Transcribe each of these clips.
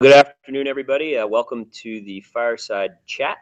Good afternoon, everybody. Welcome to the Fireside Chat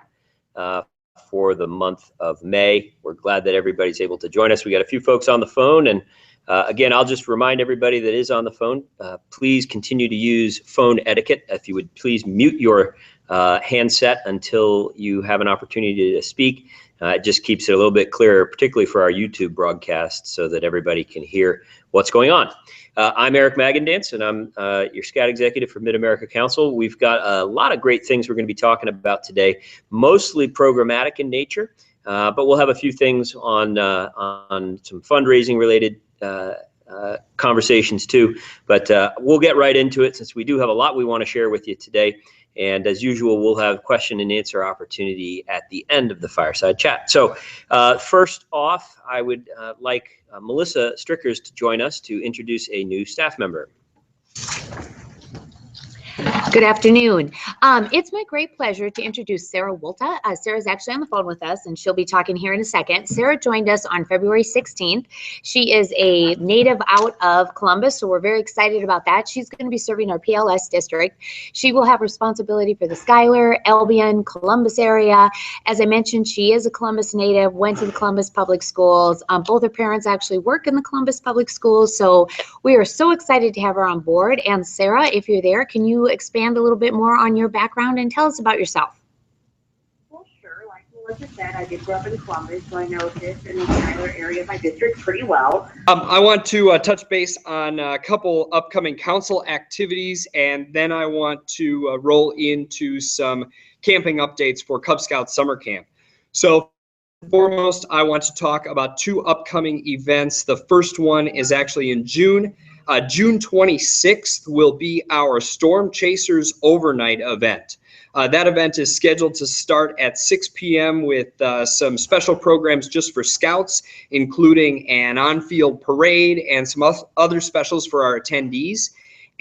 for the month of May. We're glad that everybody's able to join us. We got a few folks on the phone, and again, I'll just remind everybody that is on the phone, please continue to use phone etiquette. If you would please mute your handset until you have an opportunity to speak. It just keeps it a little bit clearer, particularly for our YouTube broadcast, so that everybody can hear what's going on. I'm Eric Magandance, and I'm your Scout Executive for Mid-America Council. We've got a lot of great things we're going to be talking about today, mostly programmatic in nature, but we'll have a few things on some fundraising-related conversations too. But we'll get right into it, since we do have a lot we want to share with you today. And as usual, we'll have question and answer opportunity at the end of the Fireside Chat. So first off, I would like Melissa Strickers to join us to introduce a new staff member. Good afternoon. It's my great pleasure to introduce Sarah Wolta. Sarah's actually on the phone with us, and she'll be talking here in a second. Sarah joined us on February 16th. She is a native out of Columbus, so we're very excited about that. She's going to be serving our PLS district. She will have responsibility for the Schuyler, Albion, Columbus area. As I mentioned, she is a Columbus native, went to the Columbus Public Schools. Both her parents actually work in the Columbus Public Schools, so we are so excited to have her on board. And Sarah, if you're there, can you expand a little bit more on your background and tell us about yourself? Well, sure. Like Melissa said, I did grow up in Columbus, so I know this and the Schuyler area of my district pretty well. I want to touch base on a couple upcoming council activities, and then I want to roll into some camping updates for Cub Scout Summer Camp. So foremost, I want to talk about two upcoming events. The first one is actually in June. June 26th will be our Storm Chasers overnight event. That event is scheduled to start at 6 p.m. with some special programs just for Scouts, including an on-field parade and some other specials for our attendees.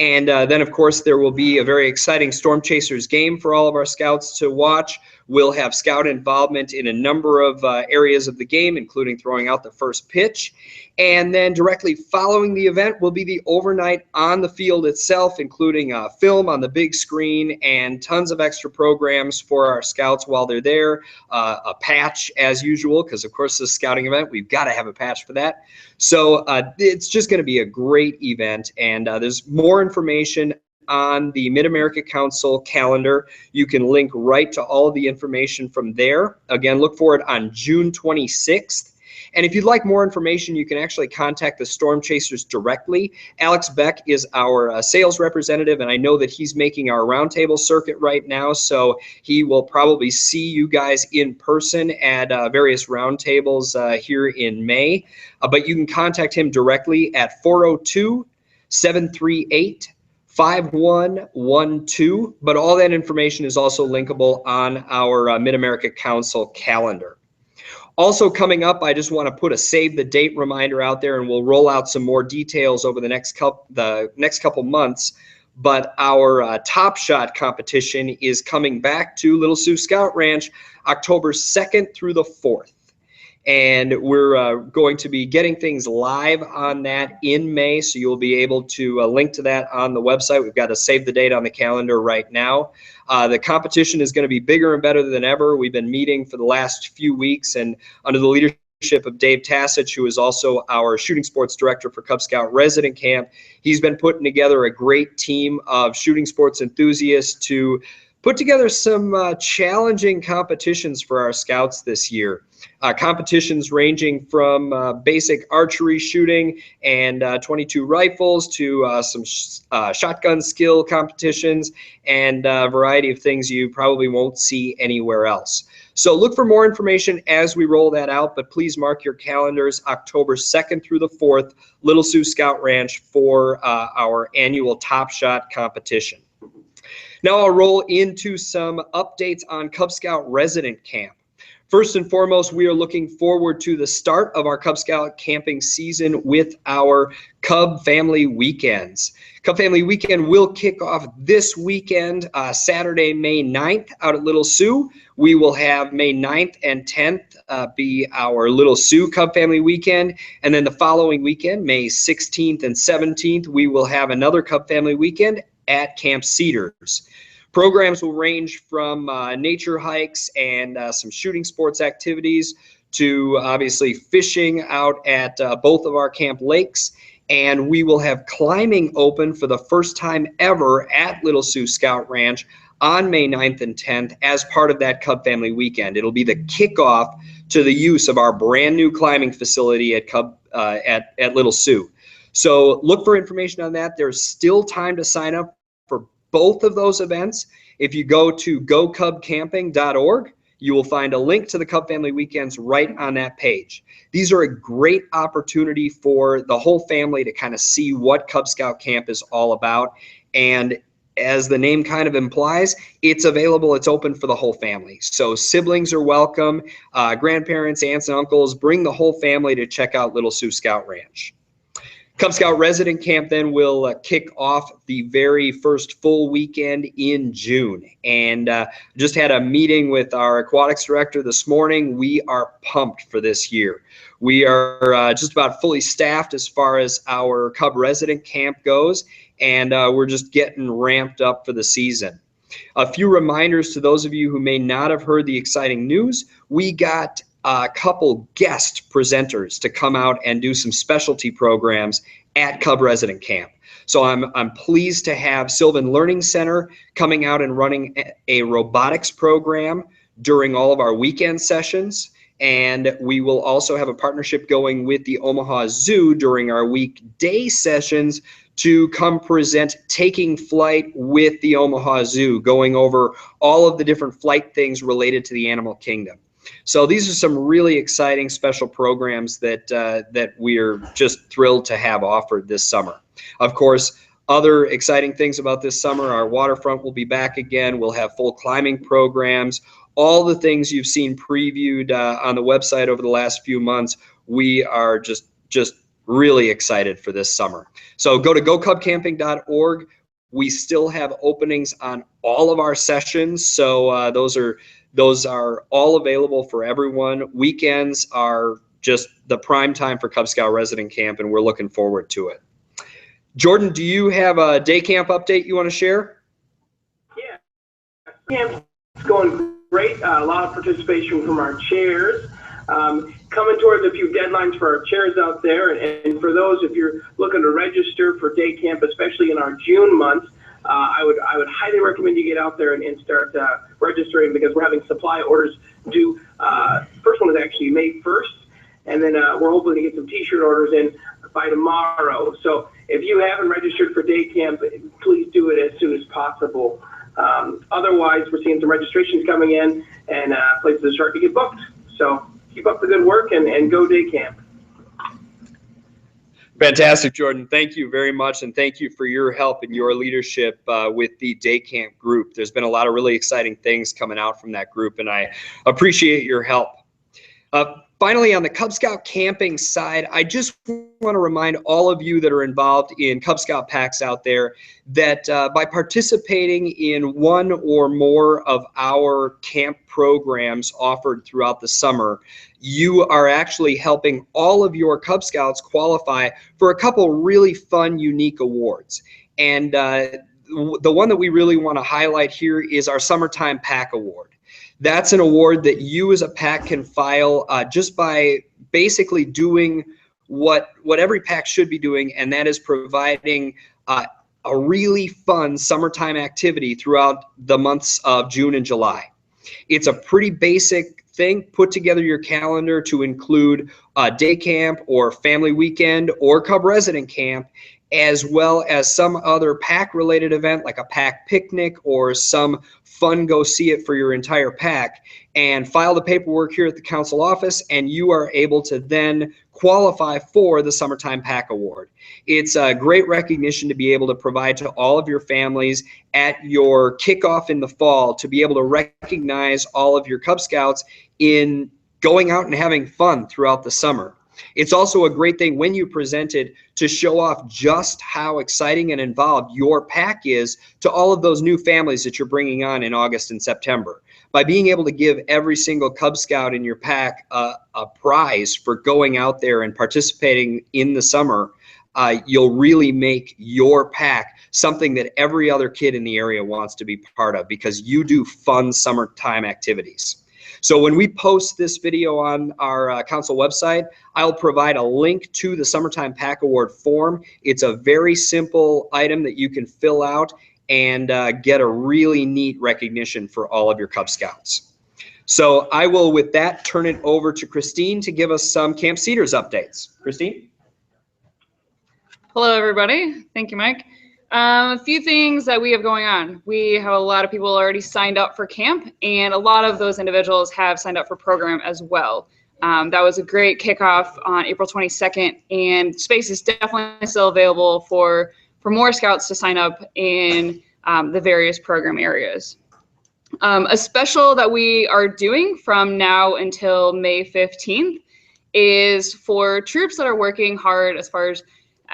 And then, of course, there will be a very exciting Storm Chasers game for all of our Scouts to watch. We'll have Scout involvement in a number of areas of the game, including throwing out the first pitch. And then directly following the event will be the overnight on the field itself, including film on the big screen and tons of extra programs for our Scouts while they're there. A patch as usual, because of course this scouting event, we've got to have a patch for that. So it's just going to be a great event, and there's more information on the Mid-America Council calendar. You can link right to all of the information from there. Again, look for it on June 26th. And if you'd like more information, you can actually contact the Storm Chasers directly. Alex Beck is our sales representative, and I know that he's making our roundtable circuit right now, so he will probably see you guys in person at various roundtables here in May. But you can contact him directly at 402-738-5112. But all that information is also linkable on our Mid-America Council calendar. Also coming up, I just want to put a save the date reminder out there, and we'll roll out some more details over the next couple months. But our Top Shot competition is coming back to Little Sioux Scout Ranch October 2nd through the 4th. And we're going to be getting things live on that in May, so you'll be able to link to that on the website. We've got to save the date on the calendar right now. The competition is going to be bigger and better than ever. We've been meeting for the last few weeks, and under the leadership of Dave Tassich, who is also our shooting sports director for Cub Scout Resident Camp, he's been putting together a great team of shooting sports enthusiasts to put together some challenging competitions for our Scouts this year. Competitions ranging from basic archery shooting and 22 rifles to some shotgun skill competitions and a variety of things you probably won't see anywhere else. So look for more information as we roll that out, but please mark your calendars October 2nd through the 4th, Little Sioux Scout Ranch for our annual Top Shot competition. Now I'll roll into some updates on Cub Scout Resident Camp. First and foremost, we are looking forward to the start of our Cub Scout camping season with our Cub Family Weekends. Cub Family Weekend will kick off this weekend, Saturday, May 9th out at Little Sioux. We will have May 9th and 10th be our Little Sioux Cub Family Weekend. And then the following weekend, May 16th and 17th, we will have another Cub Family Weekend at Camp Cedars. Programs will range from nature hikes and some shooting sports activities to obviously fishing out at both of our camp lakes. And we will have climbing open for the first time ever at Little Sioux Scout Ranch on May 9th and 10th as part of that Cub Family Weekend. It'll be the kickoff to the use of our brand new climbing facility at at Little Sioux. So look for information on that. There's still time to sign up for both of those events. If you go to gocubcamping.org, you will find a link to the Cub Family Weekends right on that page. These are a great opportunity for the whole family to kind of see what Cub Scout Camp is all about. And as the name kind of implies, it's available, it's open for the whole family. So siblings are welcome, grandparents, aunts and uncles, bring the whole family to check out Little Sioux Scout Ranch. Cub Scout Resident Camp then will kick off the very first full weekend in June. And just had a meeting with our aquatics director this morning. We are pumped for this year. We are just about fully staffed as far as our Cub Resident Camp goes, and we're just getting ramped up for the season. A few reminders to those of you who may not have heard the exciting news. We got a couple guest presenters to come out and do some specialty programs at Cub Resident Camp. So I'm pleased to have Sylvan Learning Center coming out and running a robotics program during all of our weekend sessions. And we will also have a partnership going with the Omaha Zoo during our weekday sessions to come present Taking Flight with the Omaha Zoo, going over all of the different flight things related to the animal kingdom. So these are some really exciting special programs that we're just thrilled to have offered this summer. Of course, other exciting things about this summer, our waterfront will be back again. We'll have full climbing programs. All the things you've seen previewed on the website over the last few months, we are just really excited for this summer. So go to gocubcamping.org. We still have openings on all of our sessions, so those are all available for everyone. Weekends are just the prime time for Cub Scout Resident Camp, and we're looking forward to it. Jordan, do you have a day camp update you want to share? Yeah, camp's going great. A lot of participation from our chairs. Coming towards a few deadlines for our chairs out there, and for those, if you're looking to register for day camp, especially in our June month, I would highly recommend you get out there and start registering, because we're having supply orders due. First one is actually May 1st, and then we're hoping to get some t-shirt orders in by tomorrow. So if you haven't registered for day camp, please do it as soon as possible. Otherwise, we're seeing some registrations coming in, and places are starting to get booked. So keep up the good work and go day camp. Fantastic, Jordan. Thank you very much, and thank you for your help and your leadership with the day camp group. There's been a lot of really exciting things coming out from that group, and I appreciate your help. Finally, on the Cub Scout camping side, I just want to remind all of you that are involved in Cub Scout packs out there that by participating in one or more of our camp programs offered throughout the summer, you are actually helping all of your Cub Scouts qualify for a couple really fun, unique awards. And the one that we really want to highlight here is our Summertime Pack Award. That's an award that you as a pack can file just by basically doing what every pack should be doing, and that is providing a really fun summertime activity throughout the months of June and July. It's a pretty basic thing. Put together your calendar to include a day camp or family weekend or Cub Resident Camp, as well as some other pack related event like a pack picnic or some fun go see it for your entire pack, and file the paperwork here at the council office, and you are able to then qualify for the Summertime Pack Award. It's a great recognition to be able to provide to all of your families at your kickoff in the fall, to be able to recognize all of your Cub Scouts in going out and having fun throughout the summer. It's also a great thing when you present it to show off just how exciting and involved your pack is to all of those new families that you're bringing on in August and September. By being able to give every single Cub Scout in your pack a prize for going out there and participating in the summer, you'll really make your pack something that every other kid in the area wants to be part of, because you do fun summertime activities. So when we post this video on our council website, I'll provide a link to the Summertime Pack Award form. It's a very simple item that you can fill out and get a really neat recognition for all of your Cub Scouts. So I will, with that, turn it over to Christine to give us some Camp Cedars updates. Christine? Hello, everybody. Thank you, Mike. A few things that we have going on. We have a lot of people already signed up for camp, and a lot of those individuals have signed up for program as well. That was a great kickoff on April 22nd, and space is definitely still available for more scouts to sign up in the various program areas. A special that we are doing from now until May 15th is for troops that are working hard as far as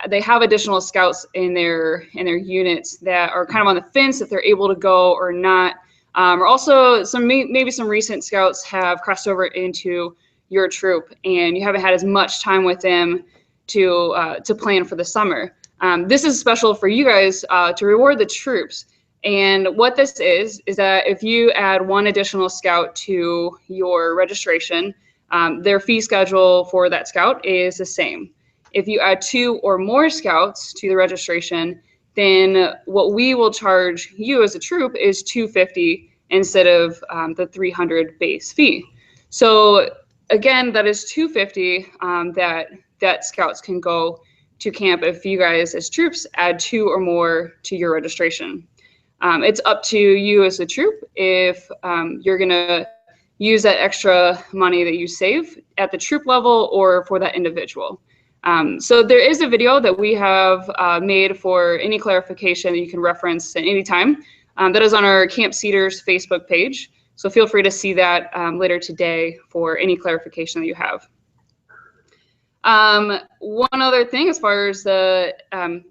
they have additional scouts in their units that are kind of on the fence if they're able to go or not. Or also maybe some recent scouts have crossed over into your troop and you haven't had as much time with them to plan for the summer. This is special for you guys to reward the troops. And what this is that if you add one additional scout to your registration, their fee schedule for that scout is the same. If you add 2 or more scouts to the registration, then what we will charge you as a troop is $250 instead of the $300 base fee. So again, that is $250 that scouts can go to camp if you guys as troops add 2 or more to your registration. It's up to you as a troop if you're gonna use that extra money that you save at the troop level or for that individual. So there is a video that we have made for any clarification that you can reference at any time. That is on our Camp Cedars Facebook page. So feel free to see that later today for any clarification that you have. One other thing as far as the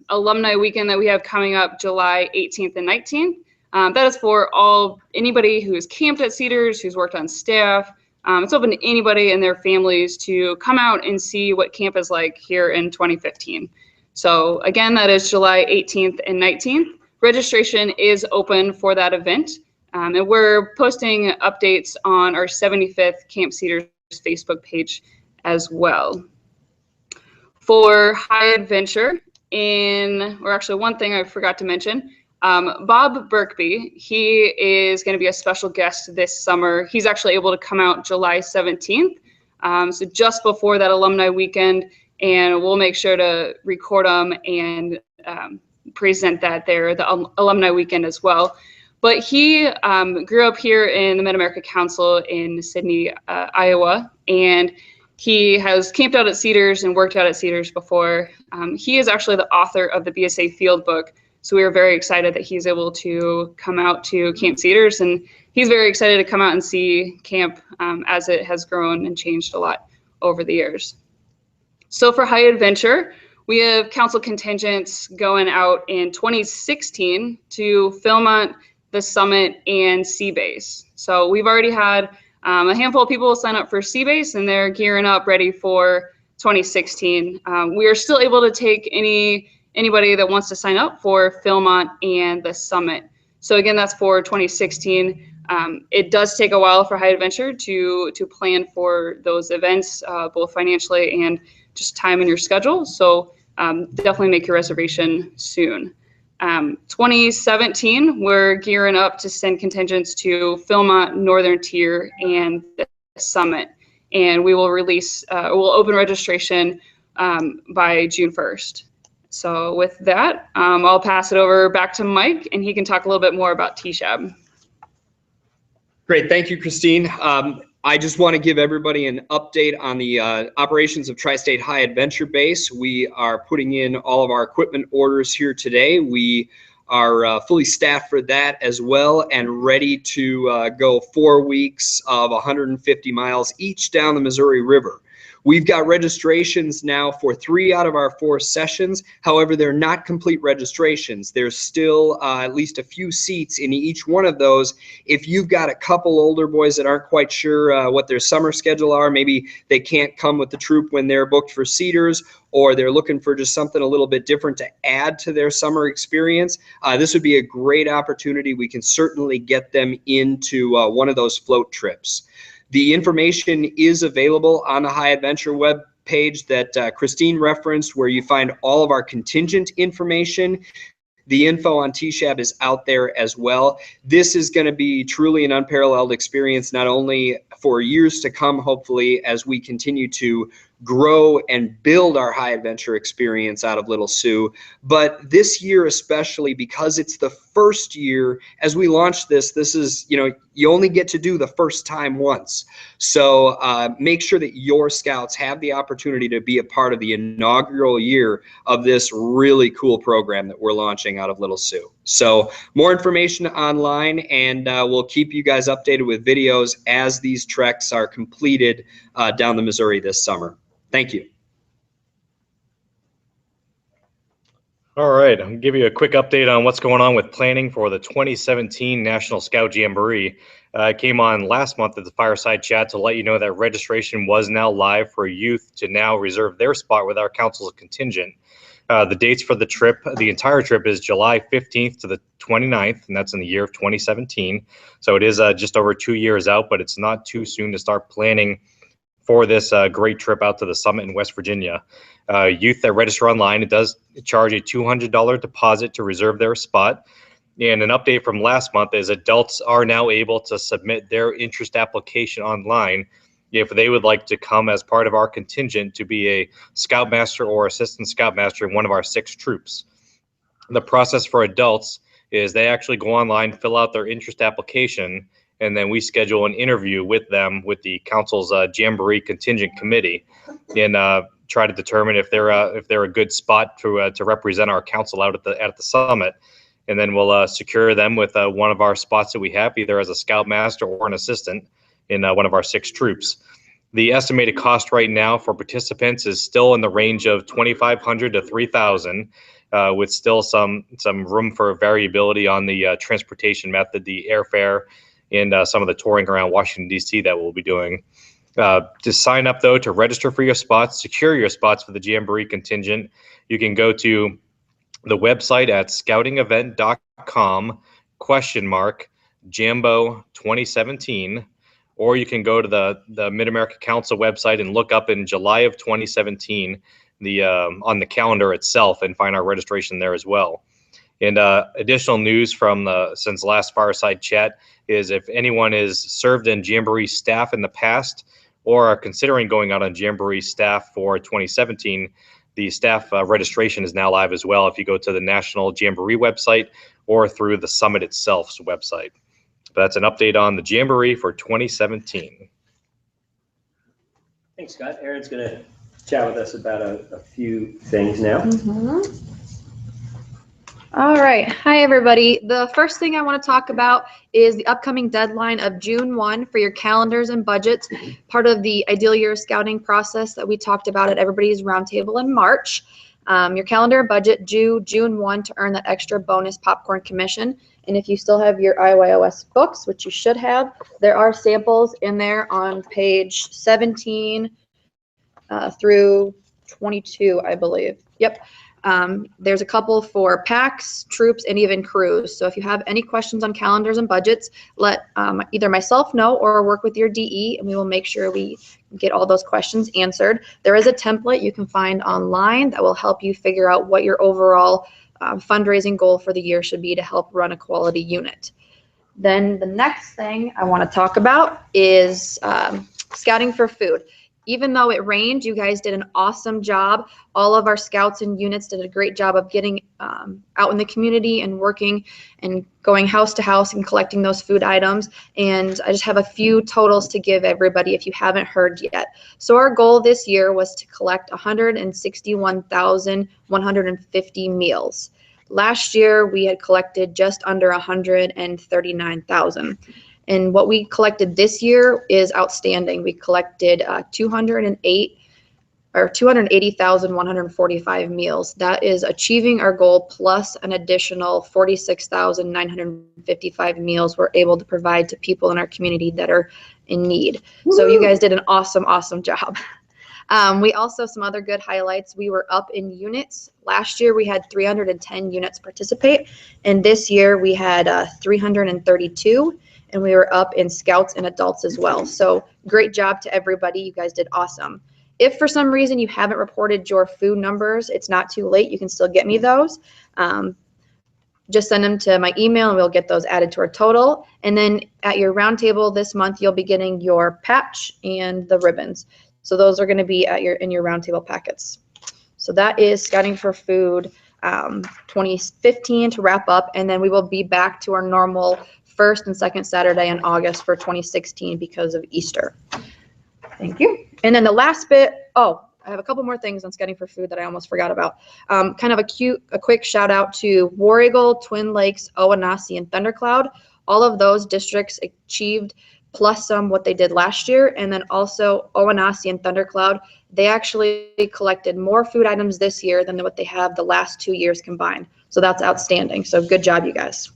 alumni weekend that we have coming up July 18th and 19th, that is for anybody who has camped at Cedars, who's worked on staff. It's open to anybody and their families to come out and see what camp is like here in 2015. So again, that is July 18th and 19th. Registration is open for that event. And we're posting updates on our 75th Camp Cedars Facebook page as well. For High Adventure, or actually one thing I forgot to mention, Bob Birkby, he is going to be a special guest this summer. He's actually able to come out July 17th, so just before that alumni weekend, and we'll make sure to record him and present that there, the alumni weekend as well. But he grew up here in the Mid-America Council in Sydney, Iowa, and he has camped out at Cedars and worked out at Cedars before. He is actually the author of the BSA Field Book, so we are very excited that he's able to come out to Camp Cedars, and he's very excited to come out and see camp as it has grown and changed a lot over the years. So for High Adventure, we have council contingents going out in 2016 to Philmont, the Summit, and Seabase. So we've already had a handful of people sign up for Seabase, and they're gearing up ready for 2016. We are still able to take anybody that wants to sign up for Philmont and the Summit. So again, that's for 2016. It does take a while for High Adventure to plan for those events, both financially and just time in your schedule. So definitely make your reservation soon. 2017, we're gearing up to send contingents to Philmont, Northern Tier, and the Summit. And we will we'll open registration by June 1st. So with that, I'll pass it over back to Mike, and he can talk a little bit more about TCHEB. Great, thank you, Christine. I just want to give everybody an update on the operations of Tri-State High Adventure Base. We are putting in all of our equipment orders here today. We are fully staffed for that as well and ready to go 4 weeks of 150 miles each down the Missouri River. We've got registrations now for 3 out of our 4 sessions. However, they're not complete registrations. There's still at least a few seats in each one of those. If you've got a couple older boys that aren't quite sure what their summer schedule are, maybe they can't come with the troop when they're booked for Cedars, or they're looking for just something a little bit different to add to their summer experience, this would be a great opportunity. We can certainly get them into one of those float trips. The information is available on the High Adventure web page that Christine referenced, where you find all of our contingent information. The info on TCHEB is out there as well. This is going to be truly an unparalleled experience, not only for years to come, hopefully, as we continue to grow and build our high adventure experience out of Little Sioux, but this year especially, because it's the first year as we launch this is, you only get to do the first time once. So make sure that your scouts have the opportunity to be a part of the inaugural year of this really cool program that we're launching out of Little Sioux. So more information online, and we'll keep you guys updated with videos as these treks are completed down the Missouri this summer. Thank you. All right, I'll give you a quick update on what's going on with planning for the 2017 National Scout Jamboree. I came on last month at the Fireside Chat to let you know that registration was now live for youth to now reserve their spot with our council's contingent. The dates for the trip, the entire trip, is July 15th to the 29th, and that's in the year of 2017. So it is just over 2 years out, but it's not too soon to start planning for this great trip out to the summit in West Virginia. Youth that register online, it does charge a $200 deposit to reserve their spot. And an update from last month is adults are now able to submit their interest application online if they would like to come as part of our contingent to be a scoutmaster or assistant scoutmaster in one of our 6 troops. The process for adults is they actually go online, fill out their interest application, and then we schedule an interview with them with the council's Jamboree contingent committee, and try to determine if they're a good spot to represent our council out at the summit. And then we'll secure them with one of our spots that we have, either as a scoutmaster or an assistant in one of our 6 troops. The estimated cost right now for participants is still in the range of $2,500 to $3,000, with still some room for variability on the transportation method, the airfare, and some of the touring around Washington, D.C. that we'll be doing. To sign up, though, to register for your spots, secure your spots for the Jamboree contingent, you can go to the website at scoutingevent.com/Jambo 2017, or you can go to the Mid-America Council website and look up in July of 2017 on the calendar itself and find our registration there as well. And additional news from since last Fireside Chat is if anyone has served in Jamboree staff in the past or are considering going out on Jamboree staff for 2017, the staff registration is now live as well if you go to the National Jamboree website or through the Summit itself's website. But that's an update on the Jamboree for 2017. Thanks, Scott. Erin's going to chat with us about a few things now. All right. Hi, everybody. The first thing I want to talk about is the upcoming deadline of June 1 for your calendars and budgets, part of the Ideal Year Scouting process that we talked about at everybody's roundtable in March. Your calendar and budget due June 1 to earn that extra bonus popcorn commission. And if you still have your IYOS books, which you should have, there are samples in there on page 17 through 22, I believe. Yep. There's a couple for packs, troops, and even crews. So if you have any questions on calendars and budgets, let either myself know or work with your DE, and we will make sure we get all those questions answered. There is a template you can find online that will help you figure out what your overall fundraising goal for the year should be to help run a quality unit. Then the next thing I want to talk about is scouting for food. Even though it rained, you guys did an awesome job. All of our scouts and units did a great job of getting out in the community and working and going house to house and collecting those food items. And I just have a few totals to give everybody if you haven't heard yet. So our goal this year was to collect 161,150 meals. Last year, we had collected just under 139,000. And what we collected this year is outstanding. We collected 208 or 280,145 meals. That is achieving our goal plus an additional 46,955 meals we're able to provide to people in our community that are in need. So you guys did an awesome, awesome job. We also, some other good highlights, we were up in units. Last year we had 310 units participate, and this year we had 332, and we were up in scouts and adults as well. So great job to everybody. You guys did awesome. If for some reason you haven't reported your food numbers, it's not too late. You can still get me those. Just send them to my email and we'll get those added to our total. And then at your roundtable this month, you'll be getting your patch and the ribbons. So those are going to be at in your roundtable packets. So that is Scouting for Food 2015 to wrap up, and then we will be back to our normal first and second Saturday in August for 2016 because of Easter. Thank you. And then the last bit, I have a couple more things on Scouting for Food that I almost forgot about. Kind of a quick shout out to War Eagle, Twin Lakes, Owanasi, and Thundercloud. All of those districts achieved plus some what they did last year. And then also Owanasi and Thundercloud, they actually collected more food items this year than what they have the last 2 years combined. So that's outstanding. So good job, you guys.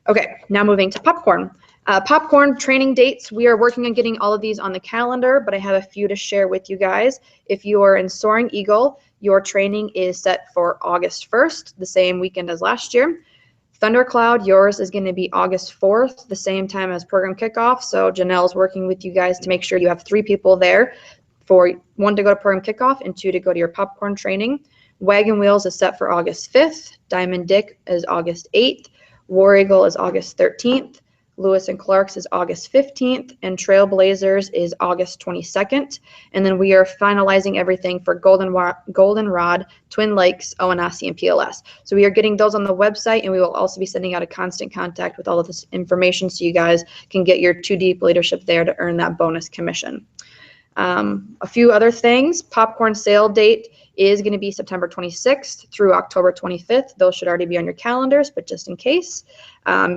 Okay, now moving to popcorn. Popcorn training dates, we are working on getting all of these on the calendar, but I have a few to share with you guys. If you are in Soaring Eagle, your training is set for August 1st, the same weekend as last year. Thundercloud, yours is going to be August 4th, the same time as program kickoff. So Janelle's working with you guys to make sure you have 3 people there, for 1 to go to program kickoff and 2 to go to your popcorn training. Wagon Wheels is set for August 5th. Diamond Dick is August 8th. War Eagle is August 13th. Loess and Clark's is August 15th, and Trailblazers is August 22nd. And then we are finalizing everything for Goldenrod, Twin Lakes, Owanasi, and PLS. So we are getting those on the website, and we will also be sending out a constant contact with all of this information so you guys can get your 2 deep leadership there to earn that bonus commission. A few other things, popcorn sale date is going to be September 26th through October 25th. Those should already be on your calendars, but just in case,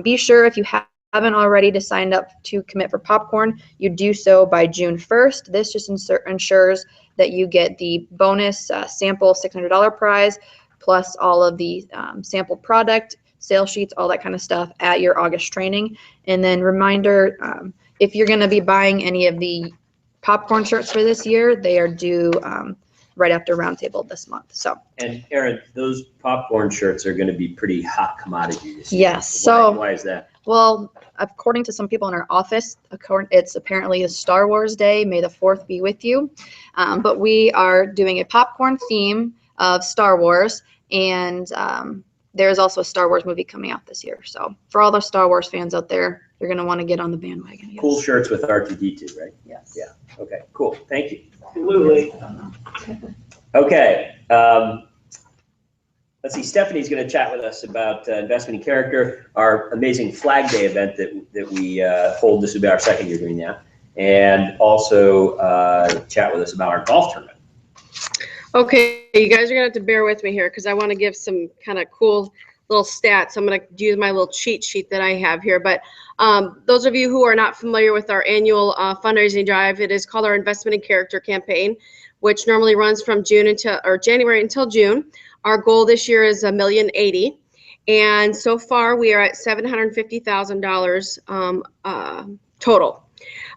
be sure if you haven't already to sign up to commit for popcorn, you do so by June 1st. This just ensures that you get the bonus sample $600 prize, plus all of the sample product, sales sheets, all that kind of stuff at your August training. And then reminder, if you're going to be buying any of the popcorn shirts for this year, they are due right after roundtable this month. So. And Erin, those popcorn shirts are going to be pretty hot commodity this year. Yes. So why is that? Well, according to some people in our office, it's apparently a Star Wars Day. May the 4th be with you. But we are doing a popcorn theme of Star Wars, and there's also a Star Wars movie coming out this year. So for all the Star Wars fans out there, you're going to want to get on the bandwagon. Yes. Cool shirts with R2-D2, right? Yes. Yeah. Okay, cool. Thank you. Absolutely. Okay. Let's see, Stephanie's going to chat with us about investment in character, our amazing Flag Day event that we hold. This will be our 2nd year doing that. And also chat with us about our golf tournament. Okay, you guys are going to have to bear with me here because I want to give some kind of cool little stats. I'm going to use my little cheat sheet that I have here. But those of you who are not familiar with our annual fundraising drive, it is called our Investment in Character campaign, which normally runs from January until June. Our goal this year is $1,080,000, and so far we are at $750,000 total.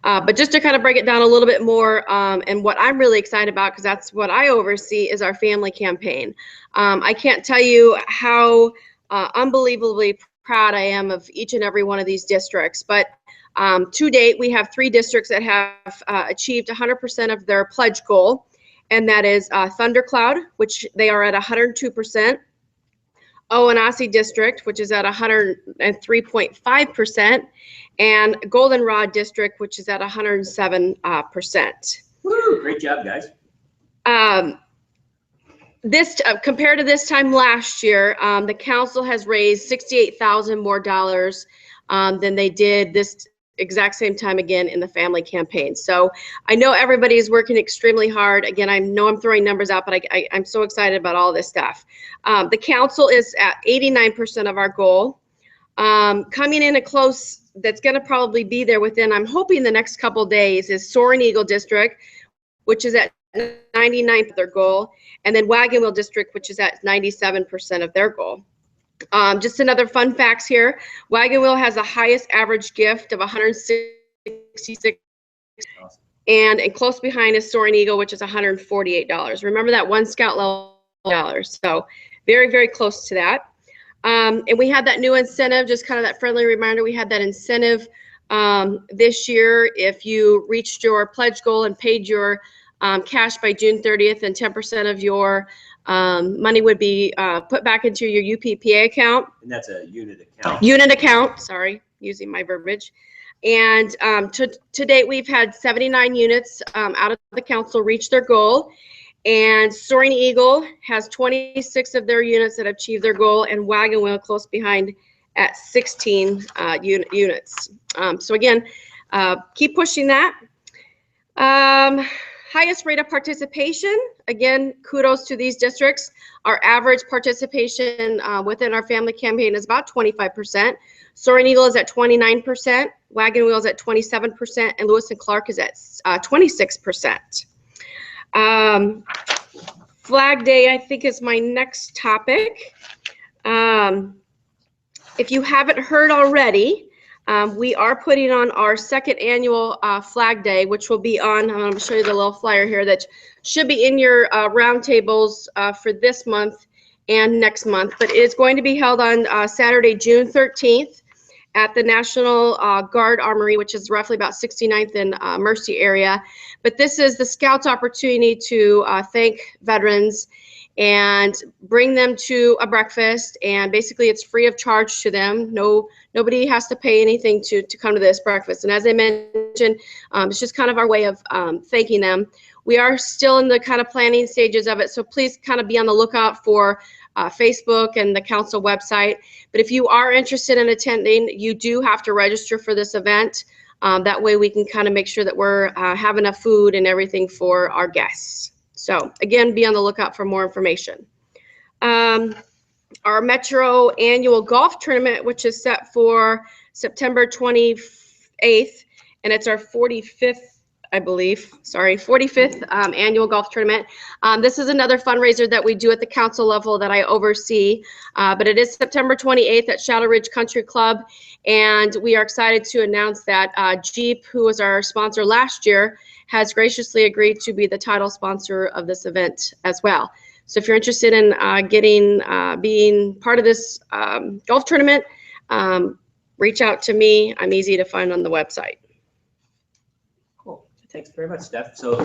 But just to kind of break it down a little bit more, and what I'm really excited about, because that's what I oversee, is our family campaign. I can't tell you how unbelievably proud I am of each and every one of these districts, but to date we have 3 districts that have achieved 100% of their pledge goal. And that is Thundercloud, which they are at 102%, Owanasi District, which is at 103.5%, and Goldenrod District, which is at 107%. Woo, great job, guys. This compared to this time last year, the council has raised $68,000 more dollars than they did this exact same time again in the family campaign. So I know everybody is working extremely hard. Again, I know I'm throwing numbers out, but I'm so excited about all this stuff. The council is at 89% of our goal. Coming in a close, that's going to probably be there within, I'm hoping the next couple days, is Soaring Eagle District, which is at 99% of their goal, and then Wagon Wheel District, which is at 97% of their goal. Just another fun facts here. Wagon Wheel has the highest average gift of 166, and close behind is Soaring Eagle, which is $148. Remember that one scout level dollars. So very, very close to that. And we had that new incentive, just kind of that friendly reminder. We had that incentive this year. If you reached your pledge goal and paid your cash by June 30th, and 10% of your money would be put back into your UPPA account. And that's a unit account. Unit account, sorry, using my verbiage. And to date, we've had 79 units out of the council reach their goal. And Soaring Eagle has 26 of their units that have achieved their goal, and Wagon Wheel close behind at 16 units. So again, keep pushing that. Highest rate of participation, again, kudos to these districts. Our average participation within our family campaign is about 25%. Soaring Eagle is at 29%, Wagon Wheel is at 27%, and Loess and Clark is at 26%. Flag Day, I think, is my next topic. If you haven't heard already, we are putting on our second annual Flag Day, which will be on, I'm going to show you the little flyer here that should be in your roundtables for this month and next month, but it is going to be held on Saturday, June 13th at the National Guard Armory, which is roughly about 69th and Mercy area. But this is the Scouts' opportunity to thank veterans and bring them to a breakfast, and basically it's free of charge to them. Nobody has to pay anything to come to this breakfast. And as I mentioned, it's just kind of our way of thanking them. We are still in the kind of planning stages of it, so please kind of be on the lookout for Facebook and the council website. But if you are interested in attending, you do have to register for this event. That way we can kind of make sure that we're have enough food and everything for our guests. So again, be on the lookout for more information. Our Metro annual golf tournament, which is set for September 28th, and it's our 45th, I believe, sorry, 45th annual golf tournament. This is another fundraiser that we do at the council level that I oversee, but it is September 28th at Shadow Ridge Country Club, and we are excited to announce that Jeep, who was our sponsor last year, has graciously agreed to be the title sponsor of this event as well. So if you're interested in being part of this golf tournament, reach out to me. I'm easy to find on the website. Cool. Thanks very much, Steph. So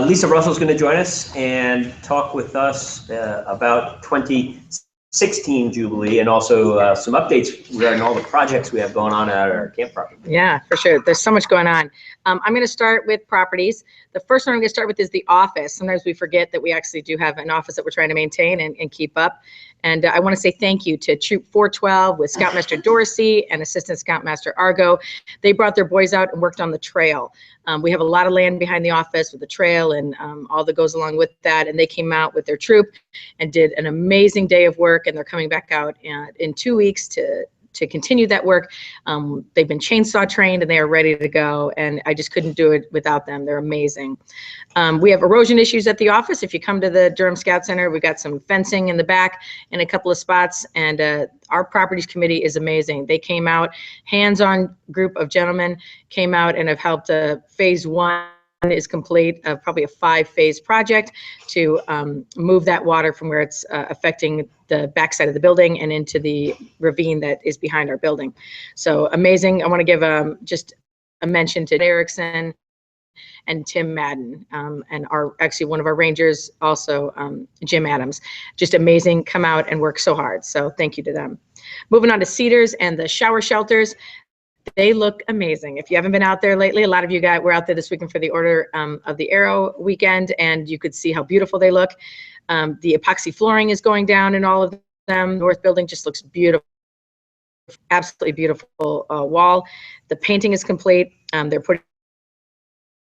Lisa Russell's going to join us and talk with us about 2016 Jubilee, and also some updates regarding all the projects we have going on at our camp property. Yeah, for sure. There's so much going on. I'm going to start with properties. The first one I'm going to start with is the office. Sometimes we forget that we actually do have an office that we're trying to maintain and keep up. And I want to say thank you to Troop 412 with Scoutmaster Dorsey and Assistant Scoutmaster Argo. They brought their boys out and worked on the trail. We have a lot of land behind the office with the trail and all that goes along with that. And they came out with their troop and did an amazing day of work. And they're coming back out in 2 weeks to continue that work. They've been chainsaw trained and they are ready to go. And I just couldn't do it without them. They're amazing. We have erosion issues at the office. If you come to the Durham Scout Center, we got some fencing in the back in a couple of spots. And our properties committee is amazing. They came out, hands-on group of gentlemen came out and have helped phase 1 is complete, probably a 5-phase project to move that water from where it's affecting the backside of the building and into the ravine that is behind our building. So amazing. I want to give just a mention to Erickson and Tim Madden, and actually one of our rangers also, Jim Adams. Just amazing, come out and work so hard. So thank you to them. Moving on to Cedars and the shower shelters. They look amazing. If you haven't been out there lately, a lot of you guys were out there this weekend for the Order of the Arrow weekend, and you could see how beautiful they look. The epoxy flooring is going down in all of them. North building just looks beautiful, absolutely beautiful wall. The painting is complete. They're putting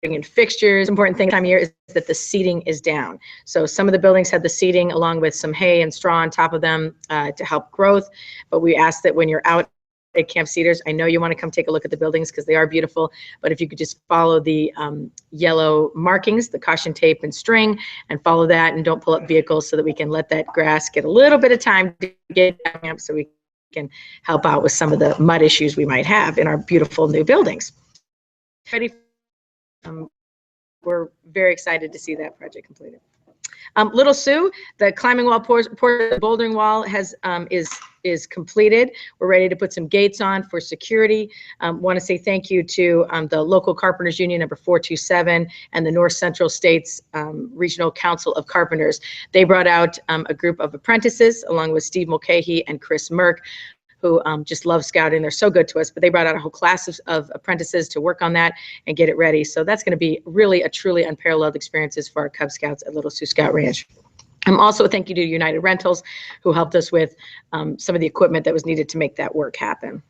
in fixtures. Important thing time of year is that the seating is down. So some of the buildings had the seating along with some hay and straw on top of them to help growth. But we ask that when you're out Camp Cedars. I know you want to come take a look at the buildings because they are beautiful, but if you could just follow the yellow markings, the caution tape and string, and follow that, and don't pull up vehicles so that we can let that grass get a little bit of time to get down so we can help out with some of the mud issues we might have in our beautiful new buildings. Ready? We're very excited to see that project completed. Little Sioux, the climbing wall the bouldering wall is completed. We're ready to put some gates on for security. Want to say thank you to the local Carpenters Union number 427 and the North Central States Regional Council of Carpenters. They brought out a group of apprentices along with Steve Mulcahy and Chris Merck, who just love scouting. They're so good to us, but they brought out a whole class of apprentices to work on that and get it ready. So that's going to be really a truly unparalleled experiences for our Cub Scouts at Little Sioux Scout Ranch. Also, thank you to United Rentals, who helped us with some of the equipment that was needed to make that work happen.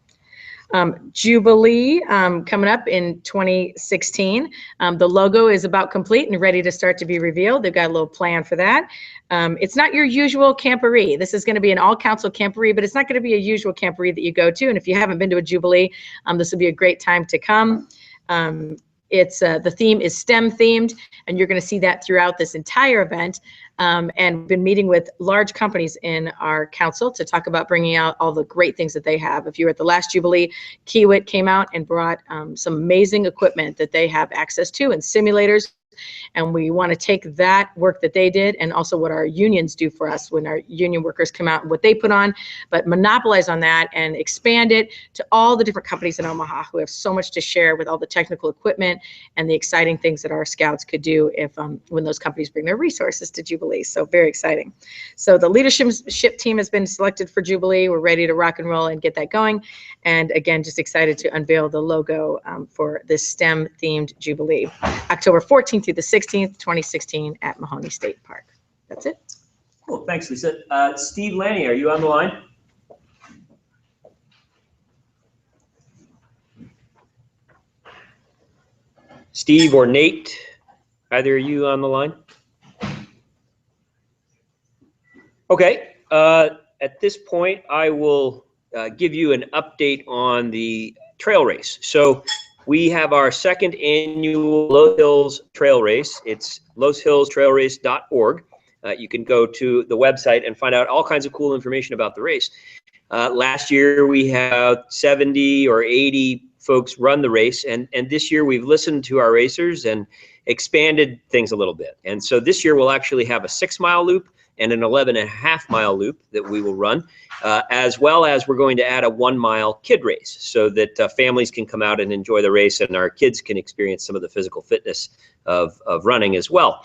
Jubilee coming up in 2016. The logo is about complete and ready to start to be revealed. They've got a little plan for that. It's not your usual camporee. This is going to be an all-council camporee, but it's not going to be a usual camporee that you go to. And if you haven't been to a Jubilee, this will be a great time to come. The theme is STEM themed, and you're going to see that throughout this entire event. And been meeting with large companies in our council to talk about bringing out all the great things that they have. If you were at the last Jubilee, Kiewit came out and brought some amazing equipment that they have access to and simulators. And we want to take that work that they did and also what our unions do for us when our union workers come out and what they put on, but monopolize on that and expand it to all the different companies in Omaha who have so much to share with all the technical equipment and the exciting things that our scouts could do if when those companies bring their resources to Jubilee. So very exciting. So the leadership team has been selected for Jubilee. We're ready to rock and roll and get that going. And again, just excited to unveil the logo for this STEM themed Jubilee, October 14th through the 16th, 2016 at Mahoney State Park. That's it. Cool, thanks, Lisa. Steve, Lanni, are you on the line? Steve or Nate, either of you on the line? Okay, at this point, I will give you an update on the trail race. So we have our second annual Loess Hills Trail Race. It's loesshillstrailrace.org. You can go to the website and find out all kinds of cool information about the race. Last year, we had 70 or 80 folks run the race, and this year we've listened to our racers and expanded things a little bit. And so this year we'll actually have a 6-mile loop and an 11.5-mile loop that we will run, as well as we're going to add a 1-mile kid race so that families can come out and enjoy the race and our kids can experience some of the physical fitness of running as well.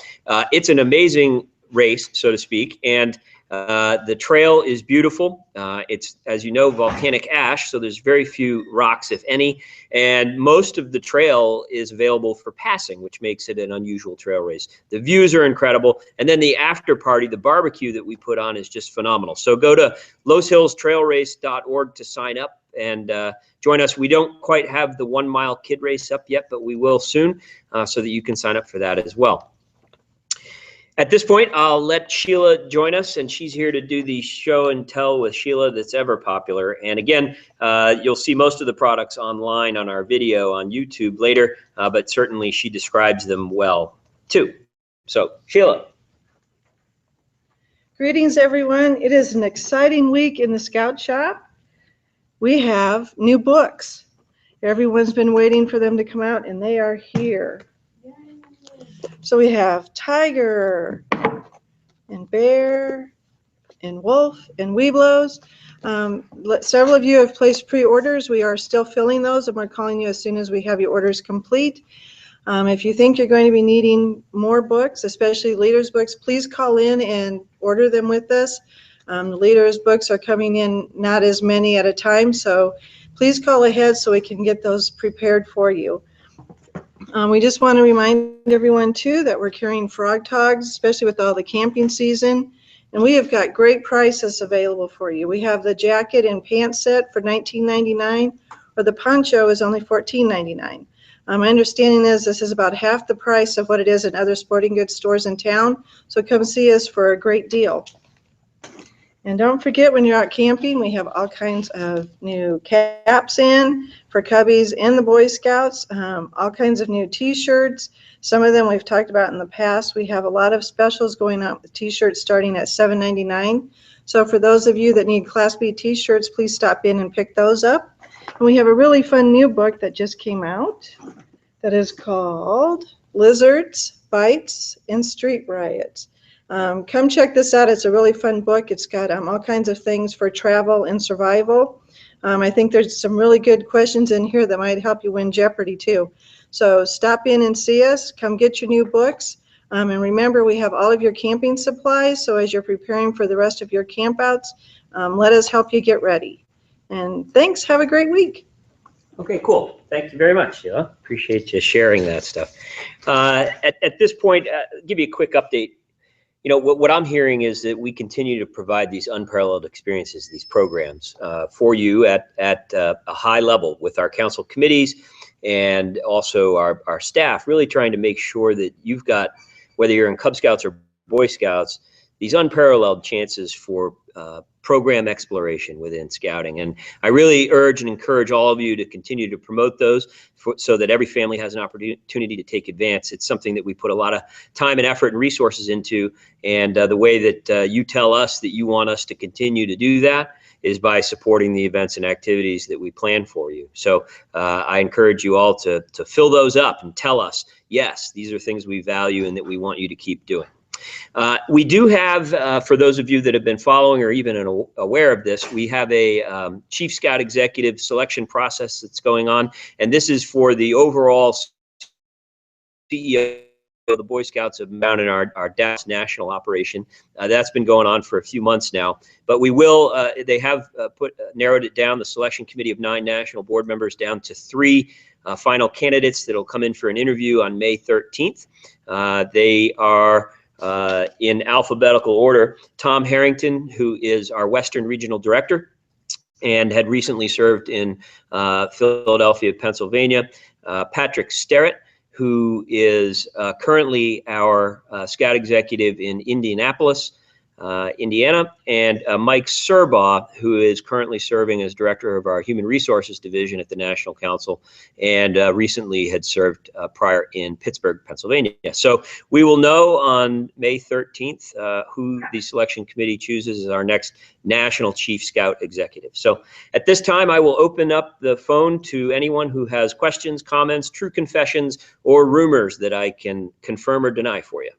It's an amazing race, so to speak, and the trail is beautiful. It's, as you know, volcanic ash, so there's very few rocks, if any, and most of the trail is available for passing, which makes it an unusual trail race. The views are incredible, and then the after party, the barbecue that we put on, is just phenomenal. So go to loesshillstrailrace.org to sign up and join us. We don't quite have the 1-mile kid race up yet, but we will soon, so that you can sign up for that as well. At this point, I'll let Sheila join us, and she's here to do the show and tell with Sheila that's ever popular. And again, you'll see most of the products online on our video on YouTube later, but certainly she describes them well too. So, Sheila. Greetings, everyone. It is an exciting week in the Scout Shop. We have new books. Everyone's been waiting for them to come out, and they are here. So we have Tiger and Bear and Wolf and Weeblos. Several of you have placed pre-orders. We are still filling those, and we're calling you as soon as we have your orders complete. If you think you're going to be needing more books, especially leaders books, please call in and order them with us. The leaders books are coming in not as many at a time, so please call ahead so we can get those prepared for you. We just want to remind everyone too that we're carrying frog togs, especially with all the camping season, and we have got great prices available for you. We have the jacket and pants set for $19.99, or the poncho is only $14.99. My understanding is this is about half the price of what it is in other sporting goods stores in town, so come see us for a great deal. And don't forget, when you're out camping, we have all kinds of new caps in for Cubbies and the Boy Scouts, all kinds of new t-shirts. Some of them we've talked about in the past. We have a lot of specials going on with t-shirts starting at $7.99. So for those of you that need Class B t-shirts, please stop in and pick those up. And we have a really fun new book that just came out that is called Lizards, Bites, and Street Riots. Come check this out. It's a really fun book. It's got all kinds of things for travel and survival. I think there's some really good questions in here that might help you win Jeopardy too. So stop in and see us. Come get your new books. And remember, we have all of your camping supplies. So as you're preparing for the rest of your campouts, let us help you get ready. And thanks. Have a great week. Okay, cool. Thank you very much, Sheila. Appreciate you sharing that stuff. At this point, give you a quick update. You know, what I'm hearing is that we continue to provide these unparalleled experiences, these programs for you at a high level with our council committees and also our staff, really trying to make sure that you've got, whether you're in Cub Scouts or Boy Scouts, these unparalleled chances for program exploration within scouting. And I really urge and encourage all of you to continue to promote those so that every family has an opportunity to take advance. It's something that we put a lot of time and effort and resources into. And the way that you tell us that you want us to continue to do that is by supporting the events and activities that we plan for you. So I encourage you all to fill those up and tell us, yes, these are things we value and that we want you to keep doing. We do have, for those of you that have been following or even aware of this, we have a Chief Scout Executive selection process that's going on. And this is for the overall CEO of the Boy Scouts of Mountain, our Dallas national operation. That's been going on for a few months now. But we will, they have narrowed it down, the selection committee of 9 national board members down to 3 final candidates that'll come in for an interview on May 13th. They are in alphabetical order: Tom Harrington, who is our Western Regional Director and had recently served in Philadelphia, Pennsylvania; Patrick Sterrett, who is currently our Scout Executive in Indianapolis, Indiana; and Mike Serbaugh, who is currently serving as Director of our Human Resources Division at the National Council and recently had served prior in Pittsburgh, Pennsylvania. So we will know on May 13th who the selection committee chooses as our next National Chief Scout Executive. So at this time, I will open up the phone to anyone who has questions, comments, true confessions, or rumors that I can confirm or deny for you.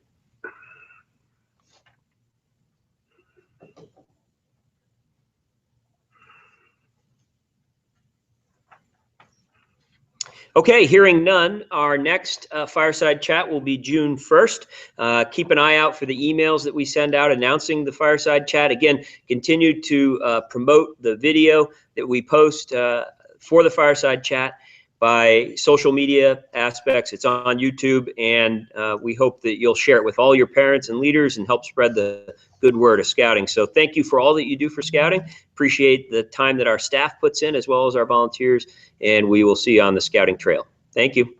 Okay, hearing none, our next Fireside Chat will be June 1st. Keep an eye out for the emails that we send out announcing the Fireside Chat. Again, continue to promote the video that we post for the Fireside Chat by social media aspects. It's on YouTube, and we hope that you'll share it with all your parents and leaders and help spread the good word of scouting. So thank you for all that you do for scouting. Appreciate the time that our staff puts in as well as our volunteers, and we will see you on the scouting trail. Thank you.